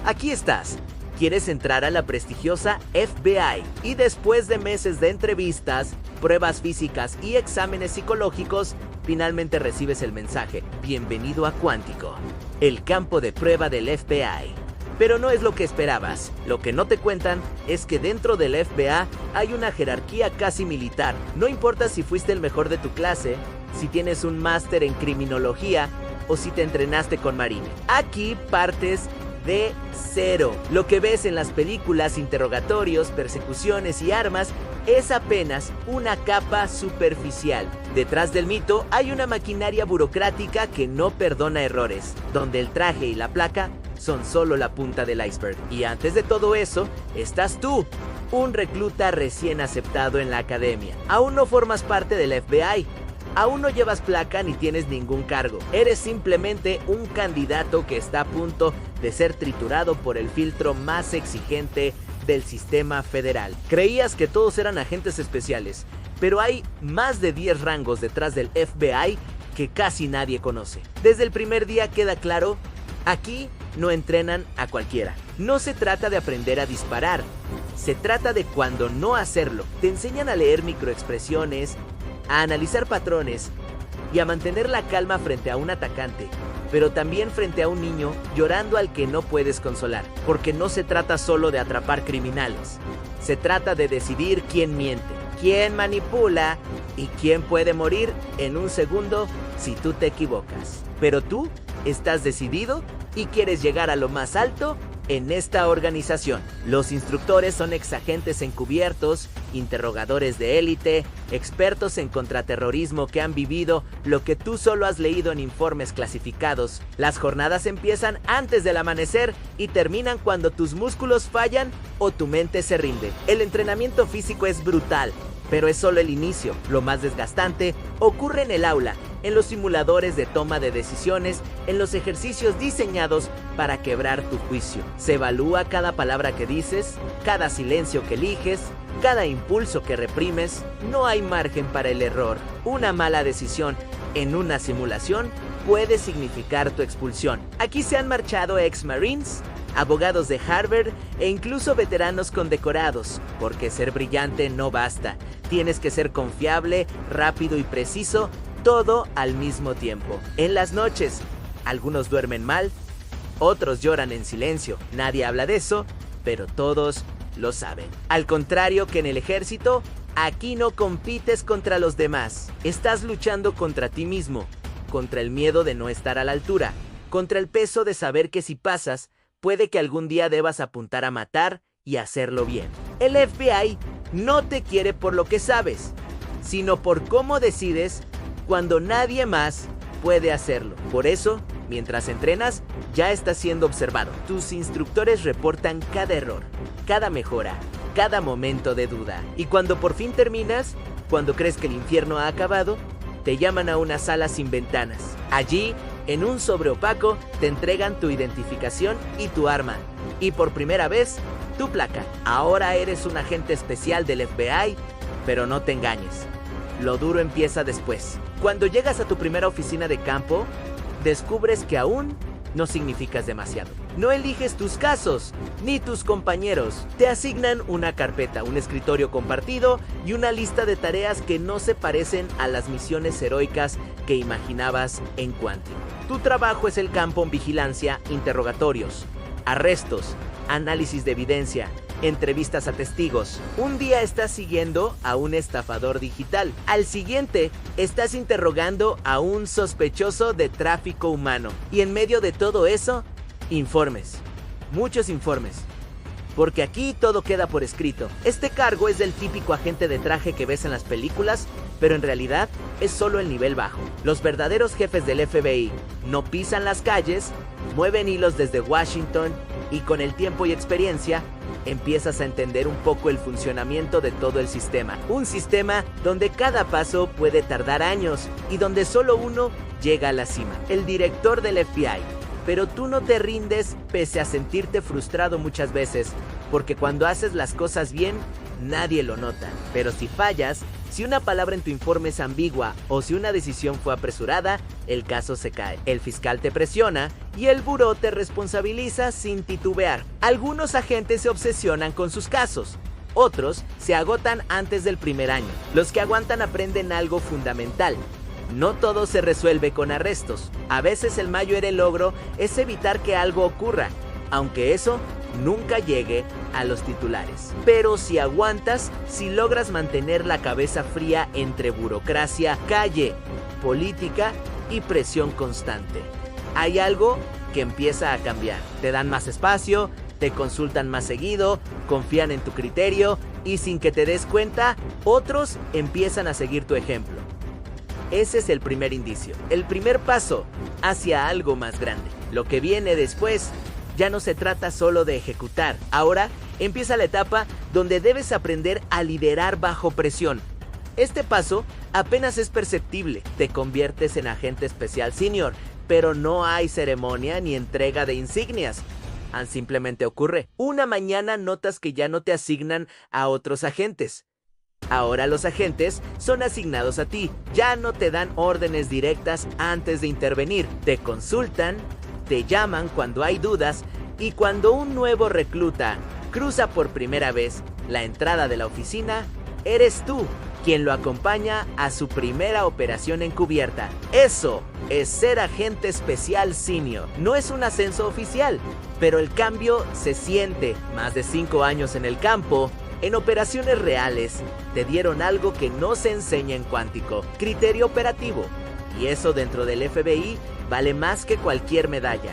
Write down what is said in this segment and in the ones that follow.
Aquí estás. ¿Quieres entrar a la prestigiosa FBI? Y después de meses de entrevistas, pruebas físicas y exámenes psicológicos, finalmente recibes el mensaje: bienvenido a Cuántico, el campo de prueba del FBI. Pero no es lo que esperabas. Lo que no te cuentan es que dentro del FBI hay una jerarquía casi militar. No importa si fuiste el mejor de tu clase, si tienes un máster en criminología o si te entrenaste con Marine. Aquí partes de cero. Lo que ves en las películas, interrogatorios, persecuciones y armas es apenas una capa superficial. Detrás del mito hay una maquinaria burocrática que no perdona errores, donde el traje y la placa son solo la punta del iceberg. Y antes de todo eso, estás tú, un recluta recién aceptado en la academia. Aún no formas parte del FBI. Aún no llevas placa ni tienes ningún cargo. Eres simplemente un candidato que está a punto de ser triturado por el filtro más exigente del sistema federal. Creías que todos eran agentes especiales, pero hay más de 10 rangos detrás del FBI que casi nadie conoce. Desde el primer día queda claro, aquí no entrenan a cualquiera. No se trata de aprender a disparar, se trata de cuándo no hacerlo. Te enseñan a leer microexpresiones, a analizar patrones y a mantener la calma frente a un atacante, pero también frente a un niño llorando al que no puedes consolar, porque no se trata solo de atrapar criminales, se trata de decidir quién miente, quién manipula y quién puede morir en un segundo si tú te equivocas. Pero tú estás decidido y quieres llegar a lo más alto en esta organización. Los instructores son exagentes encubiertos, interrogadores de élite, expertos en contraterrorismo que han vivido lo que tú solo has leído en informes clasificados. Las jornadas empiezan antes del amanecer y terminan cuando tus músculos fallan o tu mente se rinde. El entrenamiento físico es brutal, pero es solo el inicio. Lo más desgastante ocurre en el aula, en los simuladores de toma de decisiones, en los ejercicios diseñados para quebrar tu juicio. Se evalúa cada palabra que dices, cada silencio que eliges, cada impulso que reprimes. No hay margen para el error. Una mala decisión en una simulación puede significar tu expulsión. Aquí se han marchado ex-marines, abogados de Harvard e incluso veteranos condecorados, porque ser brillante no basta. Tienes que ser confiable, rápido y preciso, todo al mismo tiempo. En las noches, algunos duermen mal, otros lloran en silencio. Nadie habla de eso, pero todos lo saben. Al contrario que en el ejército, aquí no compites contra los demás. Estás luchando contra ti mismo, contra el miedo de no estar a la altura, contra el peso de saber que si pasas, puede que algún día debas apuntar a matar y hacerlo bien. El FBI no te quiere por lo que sabes, sino por cómo decides cuando nadie más puede hacerlo. Por eso, mientras entrenas, ya estás siendo observado. Tus instructores reportan cada error, cada mejora, cada momento de duda. Y cuando por fin terminas, cuando crees que el infierno ha acabado, te llaman a una sala sin ventanas. Allí, en un sobre opaco, te entregan tu identificación y tu arma. Y por primera vez, tu placa. Ahora eres un agente especial del FBI, pero no te engañes. Lo duro empieza después. Cuando llegas a tu primera oficina de campo, descubres que aún no significas demasiado. No eliges tus casos, ni tus compañeros. Te asignan una carpeta, un escritorio compartido y una lista de tareas que no se parecen a las misiones heroicas que imaginabas en Quantum. Tu trabajo es el campo en vigilancia, interrogatorios, arrestos, análisis de evidencia, entrevistas a testigos. Un día estás siguiendo a un estafador digital. Al siguiente, estás interrogando a un sospechoso de tráfico humano. Y en medio de todo eso, informes. Muchos informes. Porque aquí todo queda por escrito. Este cargo es del típico agente de traje que ves en las películas, pero en realidad es solo el nivel bajo. Los verdaderos jefes del FBI no pisan las calles, mueven hilos desde Washington y con el tiempo y experiencia empiezas a entender un poco el funcionamiento de todo el sistema. Un sistema donde cada paso puede tardar años y donde solo uno llega a la cima, el director del FBI. Pero tú no te rindes pese a sentirte frustrado muchas veces, porque cuando haces las cosas bien, nadie lo nota. Pero si fallas, Si una palabra en tu informe es ambigua o si una decisión fue apresurada, el caso se cae. El fiscal te presiona y el buró te responsabiliza sin titubear. Algunos agentes se obsesionan con sus casos. Otros se agotan antes del primer año. Los que aguantan aprenden algo fundamental. No todo se resuelve con arrestos. A veces el mayor logro es evitar que algo ocurra, aunque eso nunca llegue a los titulares. Pero si aguantas, si logras mantener la cabeza fría entre burocracia, calle, política y presión constante, hay algo que empieza a cambiar. Te dan más espacio, te consultan más seguido, confían en tu criterio y sin que te des cuenta, otros empiezan a seguir tu ejemplo. Ese es el primer indicio, el primer paso hacia algo más grande. Lo que viene después ya no se trata solo de ejecutar. Ahora empieza la etapa donde debes aprender a liderar bajo presión. Este paso apenas es perceptible. Te conviertes en agente especial senior, pero no hay ceremonia ni entrega de insignias. Simplemente ocurre. Una mañana notas que ya no te asignan a otros agentes. Ahora los agentes son asignados a ti. Ya no te dan órdenes directas antes de intervenir. Te consultan, te llaman cuando hay dudas y cuando un nuevo recluta cruza por primera vez la entrada de la oficina, eres tú quien lo acompaña a su primera operación encubierta. Eso es ser agente especial senior. No es un ascenso oficial, pero el cambio se siente. Más de 5 años en el campo, en operaciones reales, te dieron algo que no se enseña en Cuántico: criterio operativo. Y eso dentro del FBI vale más que cualquier medalla.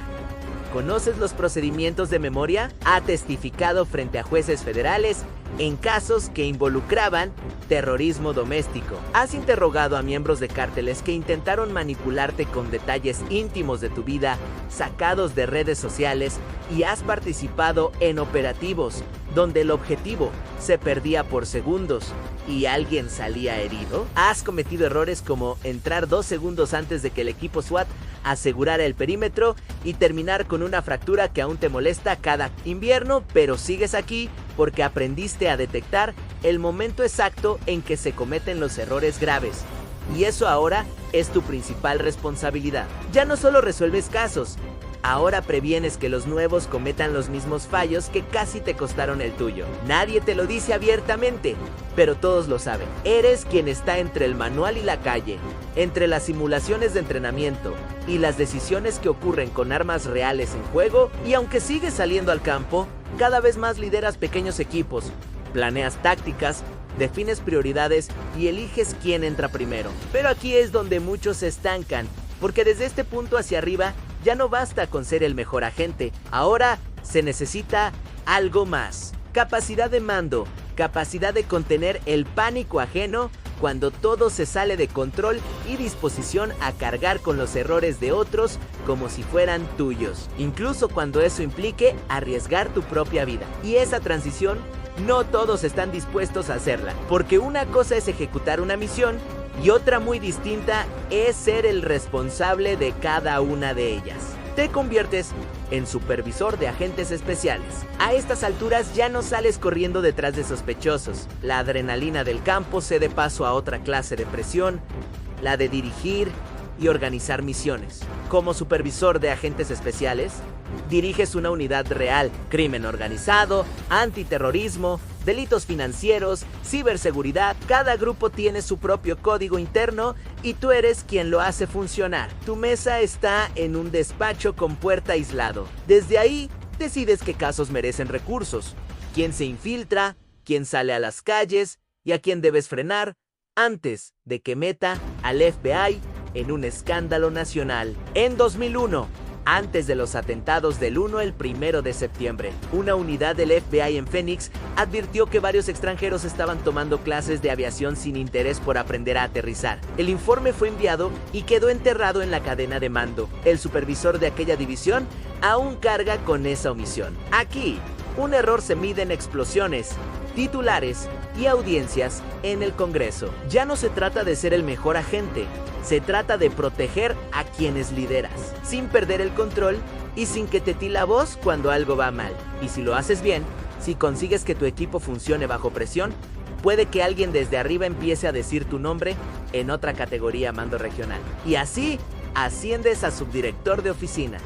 ¿Conoces los procedimientos de memoria? Ha testificado frente a jueces federales en casos que involucraban terrorismo doméstico. Has interrogado a miembros de cárteles que intentaron manipularte con detalles íntimos de tu vida sacados de redes sociales y has participado en operativos donde el objetivo se perdía por segundos y alguien salía herido. Has cometido errores como entrar 2 segundos antes de que el equipo SWAT asegurara el perímetro y terminar con una fractura que aún te molesta cada invierno, pero sigues aquí porque aprendiste a detectar el momento exacto en que se cometen los errores graves. Y eso ahora es tu principal responsabilidad. Ya no solo resuelves casos, ahora previenes que los nuevos cometan los mismos fallos que casi te costaron el tuyo. Nadie te lo dice abiertamente, pero todos lo saben. Eres quien está entre el manual y la calle, entre las simulaciones de entrenamiento y las decisiones que ocurren con armas reales en juego, y aunque sigues saliendo al campo, cada vez más lideras pequeños equipos, planeas tácticas, defines prioridades y eliges quién entra primero. Pero aquí es donde muchos se estancan, porque desde este punto hacia arriba ya no basta con ser el mejor agente. Ahora se necesita algo más. Capacidad de mando, capacidad de contener el pánico ajeno cuando todo se sale de control y disposición a cargar con los errores de otros como si fueran tuyos, incluso cuando eso implique arriesgar tu propia vida. Y esa transición, no todos están dispuestos a hacerla, porque una cosa es ejecutar una misión y otra muy distinta es ser el responsable de cada una de ellas. Te conviertes en supervisor de agentes especiales. A estas alturas ya no sales corriendo detrás de sospechosos. La adrenalina del campo cede paso a otra clase de presión, la de dirigir y organizar misiones. Como supervisor de agentes especiales, diriges una unidad real: crimen organizado, antiterrorismo, delitos financieros, ciberseguridad. Cada grupo tiene su propio código interno y tú eres quien lo hace funcionar. Tu mesa está en un despacho con puerta aislado. Desde ahí decides qué casos merecen recursos, quién se infiltra, quién sale a las calles y a quién debes frenar antes de que meta al FBI en un escándalo nacional. En 2001, antes de los atentados del 1 de septiembre, una unidad del FBI en Phoenix advirtió que varios extranjeros estaban tomando clases de aviación sin interés por aprender a aterrizar. El informe fue enviado y quedó enterrado en la cadena de mando. El supervisor de aquella división aún carga con esa omisión. Aquí, un error se mide en explosiones, titulares y audiencias en el Congreso. Ya no se trata de ser el mejor agente, se trata de proteger a quienes lideras, sin perder el control y sin que te tire la voz cuando algo va mal. Y si lo haces bien, si consigues que tu equipo funcione bajo presión, puede que alguien desde arriba empiece a decir tu nombre en otra categoría mando regional. Y así asciendes a subdirector de oficina.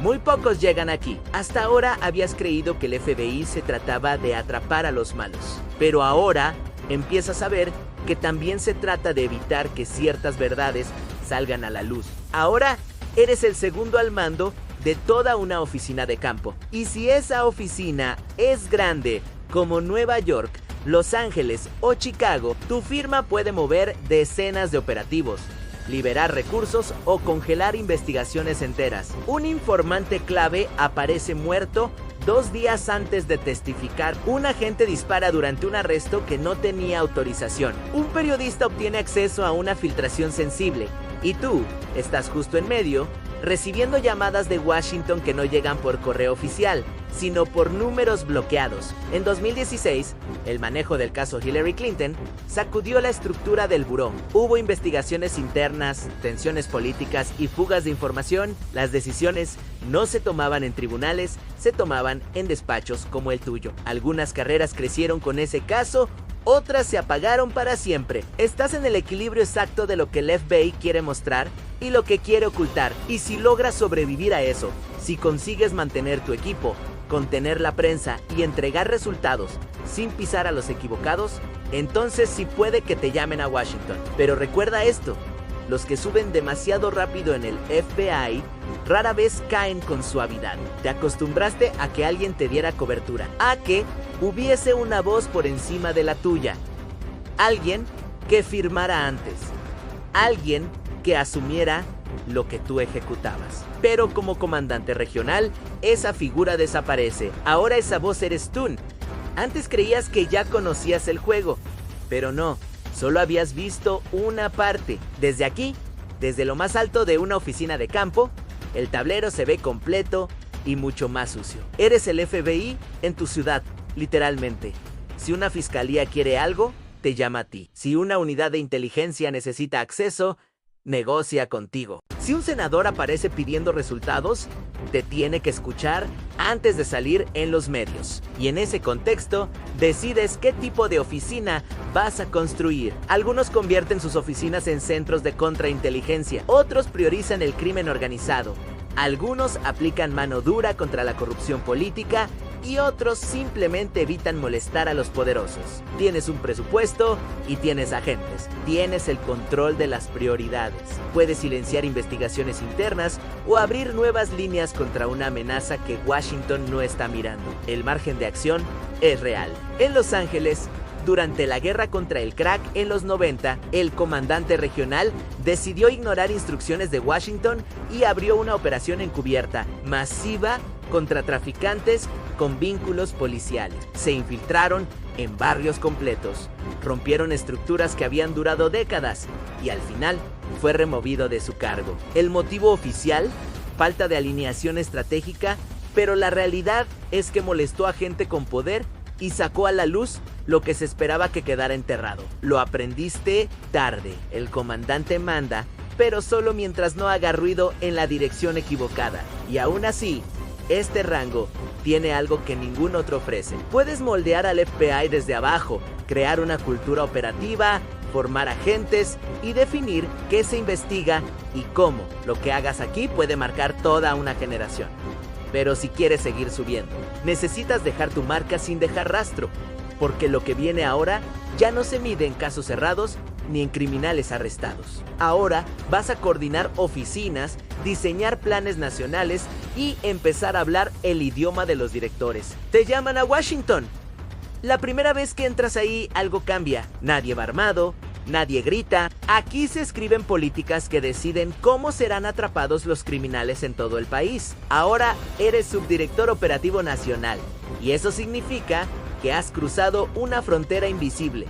Muy pocos llegan aquí. Hasta ahora habías creído que el FBI se trataba de atrapar a los malos. Pero ahora empiezas a ver que también se trata de evitar que ciertas verdades salgan a la luz. Ahora eres el segundo al mando de toda una oficina de campo. Y si esa oficina es grande como Nueva York, Los Ángeles o Chicago, tu firma puede mover decenas de operativos, liberar recursos o congelar investigaciones enteras. Un informante clave aparece muerto 2 días antes de testificar. Un agente dispara durante un arresto que no tenía autorización. Un periodista obtiene acceso a una filtración sensible. Y tú estás justo en medio, recibiendo llamadas de Washington que no llegan por correo oficial, sino por números bloqueados. En 2016, el manejo del caso Hillary Clinton sacudió la estructura del buró. Hubo investigaciones internas, tensiones políticas y fugas de información. Las decisiones no se tomaban en tribunales, se tomaban en despachos como el tuyo. Algunas carreras crecieron con ese caso, otras se apagaron para siempre. Estás en el equilibrio exacto de lo que el FBI quiere mostrar y lo que quiere ocultar. Y si logras sobrevivir a eso, si consigues mantener tu equipo, contener la prensa y entregar resultados sin pisar a los equivocados, entonces sí puede que te llamen a Washington. Pero recuerda esto, los que suben demasiado rápido en el FBI rara vez caen con suavidad. Te acostumbraste a que alguien te diera cobertura, a que hubiese una voz por encima de la tuya, alguien que firmara antes, alguien que asumiera lo que tú ejecutabas. Pero como comandante regional, esa figura desaparece. Ahora esa voz eres tú. Antes creías que ya conocías el juego, pero no, solo habías visto una parte. Desde aquí, desde lo más alto de una oficina de campo, el tablero se ve completo y mucho más sucio. Eres el FBI en tu ciudad, literalmente. Si una fiscalía quiere algo, te llama a ti. Si una unidad de inteligencia necesita acceso, negocia contigo. Si un senador aparece pidiendo resultados, te tiene que escuchar antes de salir en los medios. Y en ese contexto, decides qué tipo de oficina vas a construir. Algunos convierten sus oficinas en centros de contrainteligencia, otros priorizan el crimen organizado, algunos aplican mano dura contra la corrupción política y otros simplemente evitan molestar a los poderosos. Tienes un presupuesto y tienes agentes. Tienes el control de las prioridades. Puedes silenciar investigaciones internas o abrir nuevas líneas contra una amenaza que Washington no está mirando. El margen de acción es real. En Los Ángeles, durante la guerra contra el crack en los 90, el comandante regional decidió ignorar instrucciones de Washington y abrió una operación encubierta, masiva, contra traficantes con vínculos policiales. Se infiltraron en barrios completos, rompieron estructuras que habían durado décadas y al final fue removido de su cargo. El motivo oficial, falta de alineación estratégica, pero la realidad es que molestó a gente con poder y sacó a la luz lo que se esperaba que quedara enterrado. Lo aprendiste tarde. El comandante manda, pero solo mientras no haga ruido en la dirección equivocada. Y aún así, este rango tiene algo que ningún otro ofrece. Puedes moldear al FBI desde abajo, crear una cultura operativa, formar agentes y definir qué se investiga y cómo. Lo que hagas aquí puede marcar toda una generación. Pero si quieres seguir subiendo, necesitas dejar tu marca sin dejar rastro, porque lo que viene ahora ya no se mide en casos cerrados ni en criminales arrestados. Ahora vas a coordinar oficinas, diseñar planes nacionales y empezar a hablar el idioma de los directores. Te llaman a Washington. La primera vez que entras ahí, algo cambia. Nadie va armado, nadie grita. Aquí se escriben políticas que deciden cómo serán atrapados los criminales en todo el país. Ahora eres subdirector operativo nacional, y eso significa que has cruzado una frontera invisible.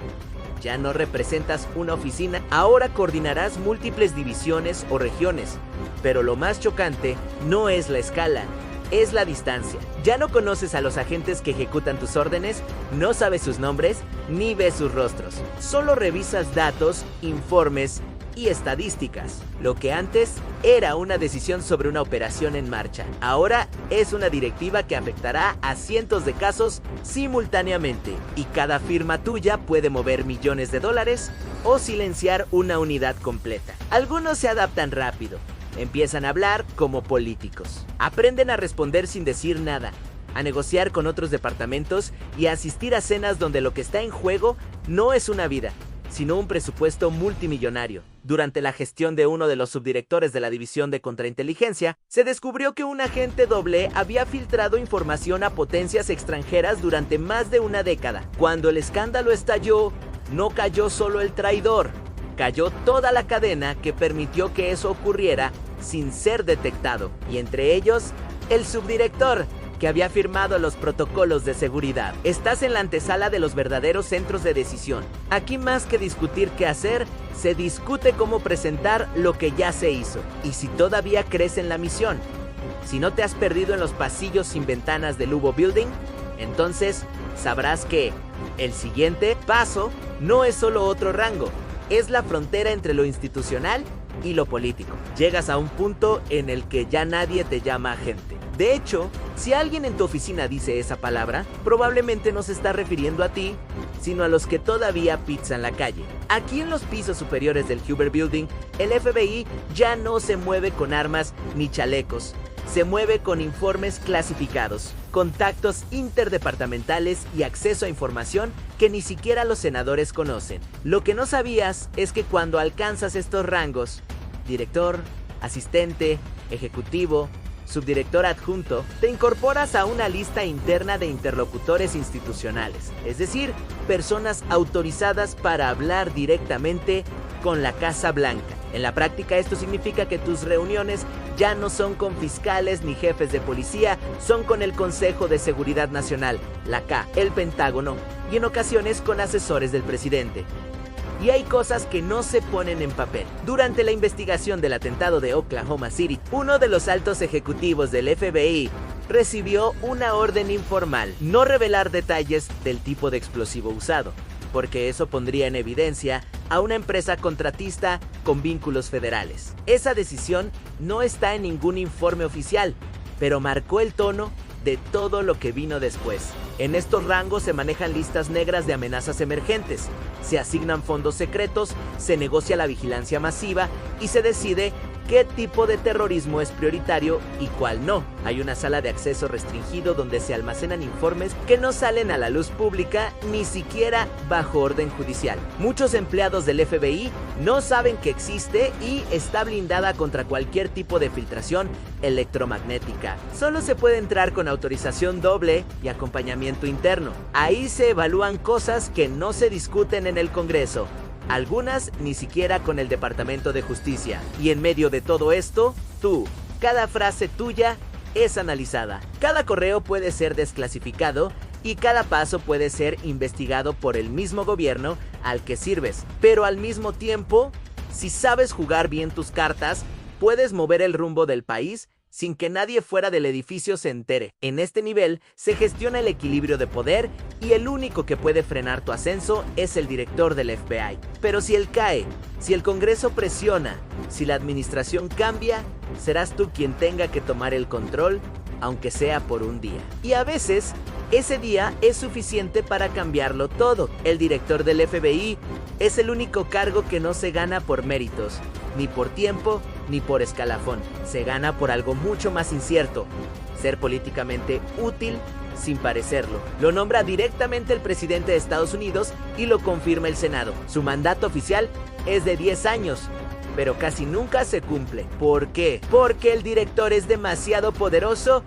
Ya no representas una oficina, ahora coordinarás múltiples divisiones o regiones. Pero lo más chocante no es la escala, es la distancia. Ya no conoces a los agentes que ejecutan tus órdenes, no sabes sus nombres, ni ves sus rostros. Solo revisas datos, informes y estadísticas. Lo que antes era una decisión sobre una operación en marcha, ahora es una directiva que afectará a cientos de casos simultáneamente, y cada firma tuya puede mover millones de dólares o silenciar una unidad completa. Algunos se adaptan rápido, empiezan a hablar como políticos, aprenden a responder sin decir nada, a negociar con otros departamentos y a asistir a cenas donde lo que está en juego no es una vida, sino un presupuesto multimillonario. Durante la gestión de uno de los subdirectores de la División de Contrainteligencia, se descubrió que un agente doble había filtrado información a potencias extranjeras durante más de una década. Cuando el escándalo estalló, no cayó solo el traidor, cayó toda la cadena que permitió que eso ocurriera sin ser detectado, y entre ellos, el subdirector, que había firmado los protocolos de seguridad. Estás en la antesala de los verdaderos centros de decisión. Aquí, más que discutir qué hacer, se discute cómo presentar lo que ya se hizo, y si todavía crees en la misión. Si no te has perdido en los pasillos sin ventanas del Hubo Building, entonces sabrás que el siguiente paso no es solo otro rango, es la frontera entre lo institucional y lo político. Llegas a un punto en el que ya nadie te llama agente. De hecho, si alguien en tu oficina dice esa palabra, probablemente no se está refiriendo a ti, sino a los que todavía pizzan la calle. Aquí en los pisos superiores del Huber Building, el FBI ya no se mueve con armas ni chalecos. Se mueve con informes clasificados, contactos interdepartamentales y acceso a información que ni siquiera los senadores conocen. Lo que no sabías es que cuando alcanzas estos rangos, director, asistente, ejecutivo, subdirector adjunto, te incorporas a una lista interna de interlocutores institucionales, es decir, personas autorizadas para hablar directamente con la Casa Blanca. En la práctica, esto significa que tus reuniones ya no son con fiscales ni jefes de policía, son con el Consejo de Seguridad Nacional, la K, el Pentágono, y en ocasiones con asesores del presidente. Y hay cosas que no se ponen en papel. Durante la investigación del atentado de Oklahoma City, uno de los altos ejecutivos del FBI recibió una orden informal: no revelar detalles del tipo de explosivo usado, porque eso pondría en evidencia a una empresa contratista con vínculos federales. Esa decisión no está en ningún informe oficial, pero marcó el tono de todo lo que vino después. En estos rangos se manejan listas negras de amenazas emergentes, se asignan fondos secretos, se negocia la vigilancia masiva y se decide qué tipo de terrorismo es prioritario y cuál no. Hay una sala de acceso restringido donde se almacenan informes que no salen a la luz pública ni siquiera bajo orden judicial. Muchos empleados del FBI no saben que existe y está blindada contra cualquier tipo de filtración electromagnética. Solo se puede entrar con autorización doble y acompañamiento interno. Ahí se evalúan cosas que no se discuten en el Congreso, algunas ni siquiera con el Departamento de Justicia. Y en medio de todo esto, cada frase tuya es analizada. Cada correo puede ser desclasificado y cada paso puede ser investigado por el mismo gobierno al que sirves. Pero al mismo tiempo, si sabes jugar bien tus cartas, puedes mover el rumbo del país sin que nadie fuera del edificio se entere. En este nivel se gestiona el equilibrio de poder y el único que puede frenar tu ascenso es el director del FBI. Pero si él cae, si el Congreso presiona, si la administración cambia, serás tú quien tenga que tomar el control, aunque sea por un día. Y a veces, ese día es suficiente para cambiarlo todo. El director del FBI es el único cargo que no se gana por méritos, ni por tiempo, ni por escalafón. Se gana por algo mucho más incierto: ser políticamente útil sin parecerlo. Lo nombra directamente el presidente de Estados Unidos y lo confirma el Senado. Su mandato oficial es de 10 años, pero casi nunca se cumple. ¿Por qué? Porque el director es demasiado poderoso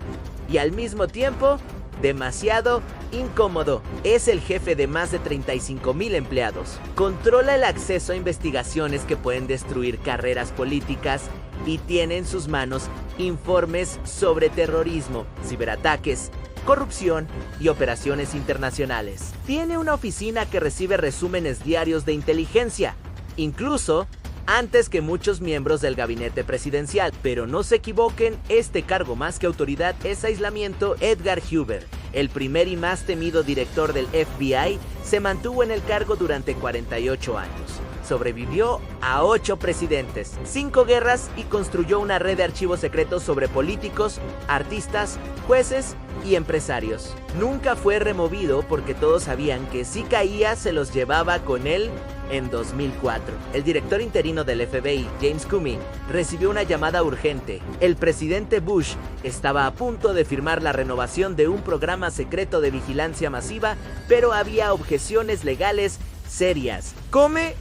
y al mismo tiempo demasiado incómodo. Es el jefe de más de 35,000 empleados. Controla el acceso a investigaciones que pueden destruir carreras políticas y tiene en sus manos informes sobre terrorismo, ciberataques, corrupción y operaciones internacionales. Tiene una oficina que recibe resúmenes diarios de inteligencia, incluso antes que muchos miembros del gabinete presidencial. Pero no se equivoquen, este cargo más que autoridad es aislamiento. Edgar Hoover, el primer y más temido director del FBI, se mantuvo en el cargo durante 48 años. sobrevivió a 8 presidentes, 5 guerras y construyó una red de archivos secretos sobre políticos, artistas, jueces y empresarios. Nunca fue removido porque todos sabían que si caía se los llevaba con él. En 2004, el director interino del FBI, James Comey, recibió una llamada urgente. El presidente Bush estaba a punto de firmar la renovación de un programa secreto de vigilancia masiva, pero había objeciones legales serias. Comey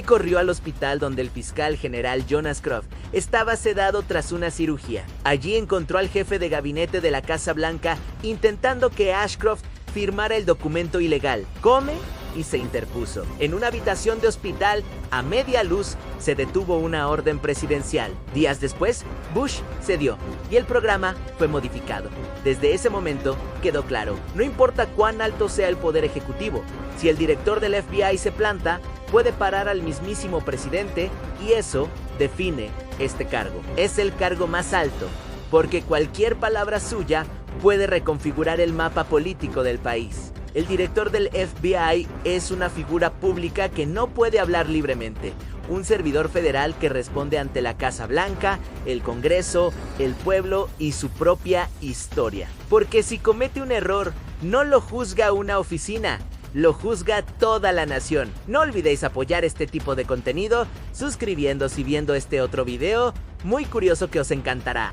corrió al hospital donde el fiscal general John Ashcroft estaba sedado tras una cirugía. Allí encontró al jefe de gabinete de la Casa Blanca intentando que Ashcroft firmara el documento ilegal. Comey y se interpuso. En una habitación de hospital, a media luz, se detuvo una orden presidencial. Días después, Bush cedió y el programa fue modificado. Desde ese momento quedó claro, no importa cuán alto sea el poder ejecutivo, si el director del FBI se planta, puede parar al mismísimo presidente y eso define este cargo. Es el cargo más alto, porque cualquier palabra suya puede reconfigurar el mapa político del país. El director del FBI es una figura pública que no puede hablar libremente, un servidor federal que responde ante la Casa Blanca, el Congreso, el pueblo y su propia historia. Porque si comete un error, no lo juzga una oficina, lo juzga toda la nación. No olvidéis apoyar este tipo de contenido suscribiéndose y viendo este otro video muy curioso que os encantará.